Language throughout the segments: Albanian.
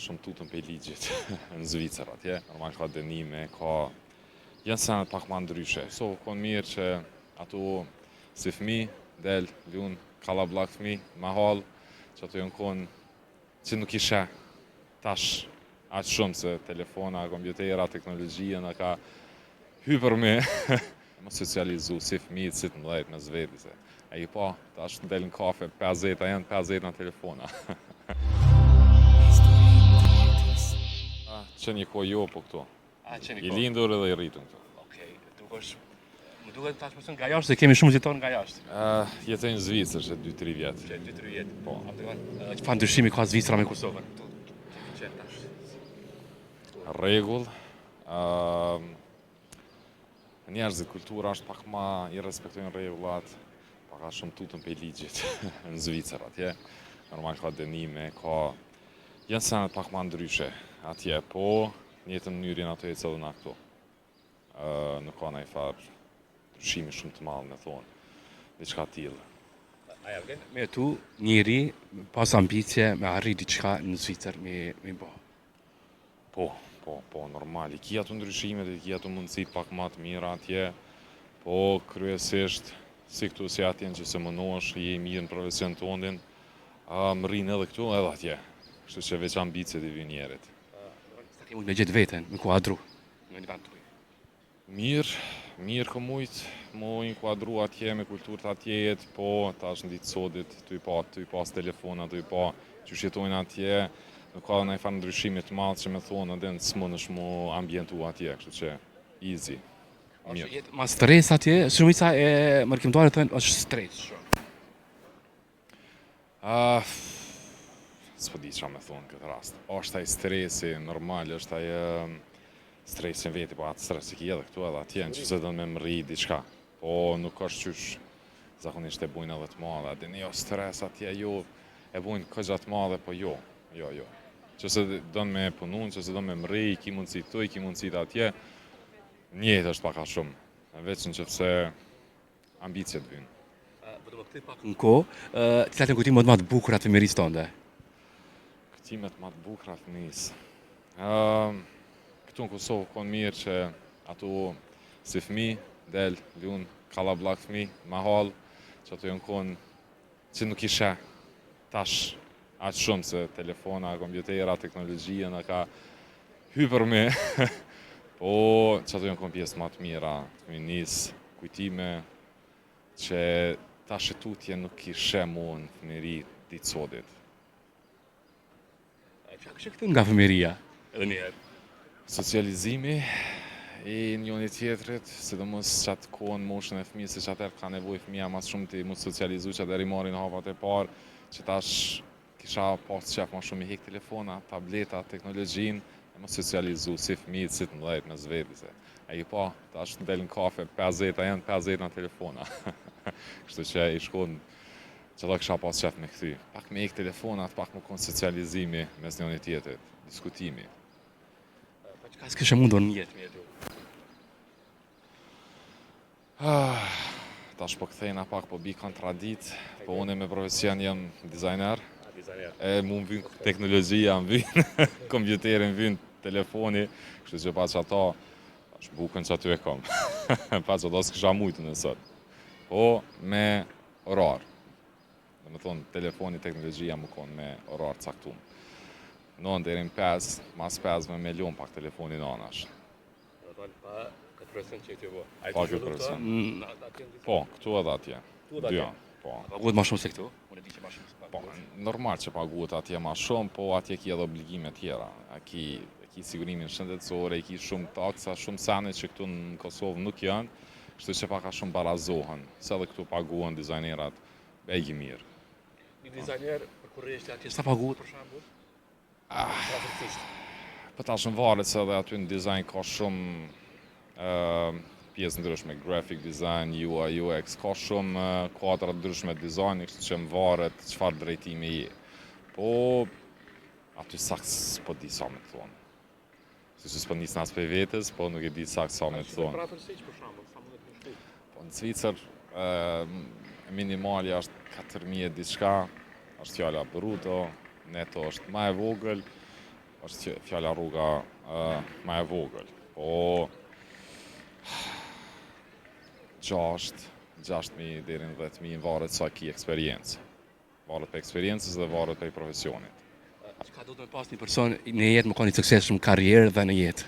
shumë tutën për ligjit në Zvicër atje. Normal ka dënime, janë senet pak ma ndryshe. So, konë mirë që ato si fëmi, del, ljun, kallabllak fëmi, ma halë, që ato janë konë që nuk ishe tash aqë shumë se telefona, kompjutera, teknologjia në ka hyper me më socializu si fëmijët, si të mdhejt me zveti se. E i pa, tash në del në kafe, 50, a janë 50 në telefona. Që një ko jo po këtu. I lindur edhe i rritun këtu. Okej, më duket tash mësën nga jashtë, se kemi shumë ziton nga jashtë. Jetoj në Zvicër që 2-3 vjetë. Që 2-3 vjetë. Po. Çfarë ndryshimi ka Zvicra me Kosovën? Rregull. Njerëzit, kultura është pak ma i respektojnë rregullat, pak a shumë tutën për ligjit në Zvicër atje. Normal ka dënime, janë senet pak ma ndryshe atje, po njëtën mënyrën ato e cëllën a këtu. Nuk ka nëjë farë ndryshimi shumë të malë, me thonë, diçka t'ilë. Aja vlen me tu njëri pas ambicje me arri diçka në Zvicër me bo? Po, normal. I kia të ndryshimet, i kia të mundësit pak ma të mira atje, po kryesisht, si këtu si atjen që se mënosh, je i mirë në profesion të ondin, më rinë edhe këtu edhe atje. Kështu që veç ambicjet i vjen njerit. Sa ke mujt me gjithë veten, me kuadru në një vend tuaj? Mirë ka mujt mu inkuadru atje me kulturët atjejet, po tash në ditë sodit, tu i pas telefona, tu i pa që shjetojnë atje, nuk ka nëjë farë ndryshimit të madhë që me thonë edhe në s'mon është mu ambientu atje, kështu që easy. Mirë. Jetë ma stres atje, shumica e mërkimtarët thënë është stres shumë. S'po di qa me thonë në këtë rast. Është ai stresi normal, është ai stresin veti, po atë stres që ki edhe këtu edhe atje, në që se do me më rri diçka. Po nuk është qysh zakonisht e bujnë edhe të madhe, dhe jo stres atje, jo e bujnë këgja të madhe, po jo. Që se do me punun, që se do me më rri, ki mundësi të ki mundësi të atje, njëtë është paka shumë, veç në që pëse ambicjet vynë. Po do më këtë pak në ko, cilat janë kujtimet më të bukura të fëmijërisë tënde? Kujtimet më të bukura të fëmijës. Këtu në Kosovë konë mirë që ato si fëmi, del, ljun, kallabllak fëmi, ma halë, që ato janë konë që nuk ishe tash aqë shumë se telefona, kompjutera, teknologjia në ka hyper me po që ato janë konë pjesë ma të mira të fëmijërisë, kujtime që ta shëtutje nuk ishe mu në fëmijëri ditë sodit. Çka kështë këtë nga fëmijëria? Edhe njëherë. Socializimi i njëri tjetrit, sidomos që atë kohën moshën e fëmijës, se që atër ka nevojë fëmija mas shumë të mu socializu, që atër i marin hapat e parë, që tash kisha pas qef ma shumë i hek telefona, tableta, teknologjin, e mu socializu si fëmijët, si të mdhejt me zveti se. E i pa, tash në del në kafe, 50, a janë 50 në telefona. Kështu që i shkon që da kisha pas qef me këthy. Pak me hek telefonat, pak më konë socializimi mes njëri tjetrit, diskutimi. Pa që ka s'kishe mundur në jetë me jetu? Tash po kthejna pak, po bi kontradit, po une me profesion jem dizajner. E mu më vynë teknologjia, më vynë kompjuteri, më vynë telefoni, kështu që pa që ata, është bukën që aty e kom. Pa që ata s'kisha mujtë nësët. Po me orar. Dhe me thonë, telefoni, teknologjia më konë me orar caktum. 9 deri në 5, mas 5 me lion pak telefoni në anash. Pa këtë presion që t'ju bo? Pa këtë presion. Po, këtu edhe atje. Dyja, po. Paguhet ma shumë se këtu? Unë e di që ma shumë se Po, normal që paguhet atje ma shumë, po atje ki edhe obligime tjera. Ki sigurimin shëndetësore, ki shumë taksa, shumë sene që këtu në Kosovë nuk janë, kështu që paka shumë barazohen, se edhe këtu paguhen dizajnerat bejgi mirë. Një dizajner për kurreshtë atje sa paguhet për shembull? Po ta shumë varet se edhe aty në dizajn ka shumë pjesë ndryshme, graphic design, UI, UX, ka shumë kuadra ndryshme dizajn, kështu që më varet çfarë drejtimi je. Po, aty saks s'po di sa me të thonë. Si që s'po njës nas për vetës, po nuk e di saks sa me të thonë. Po në Zvicër, minimalja është 4.000 diçka, është fjalla bruto, neto është ma e vogël, është fjala rruga ma e vogël. Po 6.000 deri në 10.000 varet sa ki eksperiencë. Varet për eksperiencës dhe varet për profesionit. Çka do të me pas një person në jetë më ka një suksesshëm karrierë dhe në jetë?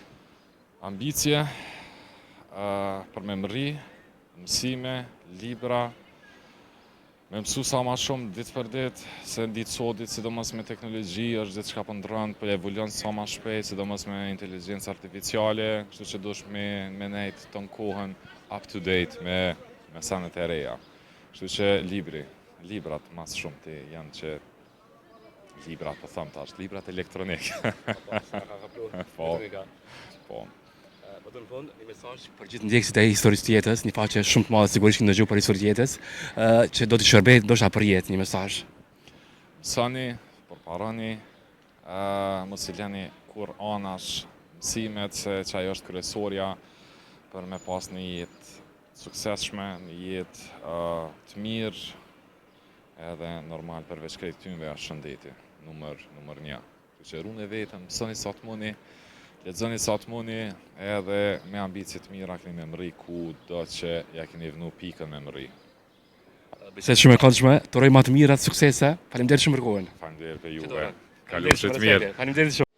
Ambicie, për me mëri, mësime, libra, me mësu sa ma shumë ditë për ditë, se ditë sotit, sidomos me teknologji, është ditë çka po ndrën, po evoluon sa ma shpejt, sidomos me inteligjencë artificiale, kështu që dush me nejt ton kohën up to date me sanet e reja. Kështu që librat mas shumë ti janë që librat, po thëmë tash, librat elektronik. Po. Po. Po të në fund, një mesazh për gjithë ndjekësit e historisë të jetës, një faqe shumë të madhe sigurisht në dëgju për historisë të jetës, që do të shërbejt ndoshta për jetë, një mesazh. Mësoni, përparani, mos i lani kur anash mësimet se që ajo është kryesorja për me pas një jetë suksesshme, një jetë të mirë, edhe normal përveç krejt këtyre është shëndeti, numër 1. Kështu që runi vetëm, mësoni sa të muni, lexoni sa të muni, edhe me ambicie të mira keni me mri ku do që ja keni vënë pikën me mri. Bisedë shumë e këndshme, të uroj më të mira, të suksese. Faleminderit shumë për kohën. Faleminderit për juve. Kalofshi të mirë. Faleminderit shumë.